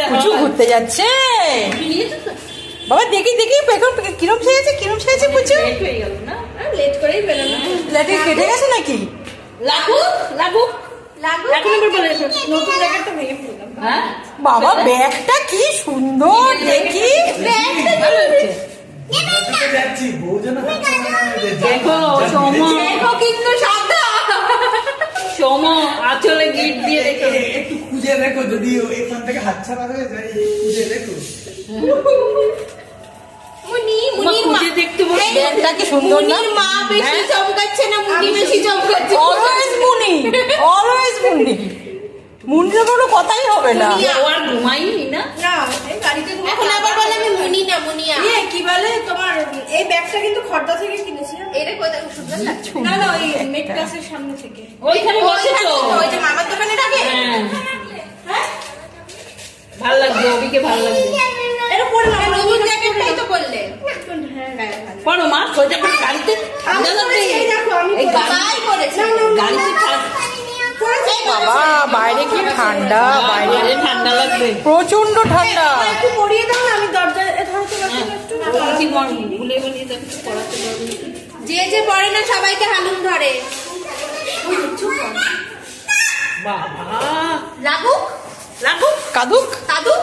পুচু ঘুরতে যাচ্ছে বাবা। দেখি দেখি কিরম সেজেছে পুচু। লেটে কেটে গেছে নাকি? বাবা ব্যাগটা কি সুন্দর দেখি। দেখো কিন্তু সোম আঁচলে গিট দিয়ে রেখো, একটু খুঁজে রেখো, যদি এখান থেকে হাতছাড়া হয়ে যায় খুঁজে রেখো। খুঁজে দেখতে বলো। ব্যাগটা কি সুন্দর না? মা বেশি চমকাচ্ছে না মুনি বেশি চমকাচ্ছে? অলওয়েজ মুনি, অলওয়েজ মুনি। মুনির কোনো কথাই হবে না। আর ঘুমাইনি না এখন আবার বলে আমি মুনি না মুনিয়া। কি বলে তোমার এই ব্যাগটা কিন্তু খর্দা থেকে কিনেছি। এটা কোথায় সুন্দর লাগছে? না না ওই মেট ক্লাসের সামনে থেকে। ওইখানে বসে তো, ওই যে মামার দোকানে রাখে। হ্যাঁ ভালো লাগবে, ওদিকে ভালো লাগবে। এটা পরে না নতুন জ্যাকেটটাই তো বললে। পড়ো মা, সোজা করে গাড়িতে এই তাই করেছে। গাড়িতে বাবা বাইরে কি ঠান্ডা, বাইরে ঠান্ডা লাগবে, প্রচন্ড ঠান্ডা। একটু পরিয়ে দাও না, আমি দরজায় ধরতে পারছি না একটু। ভুলে বলিয়ে দেখো পড়াতে পারবে। যে যে পড়ে না সবাইকে হালুম ধরে। বাবা লাগুক লাগুক কাদুক কাদুক।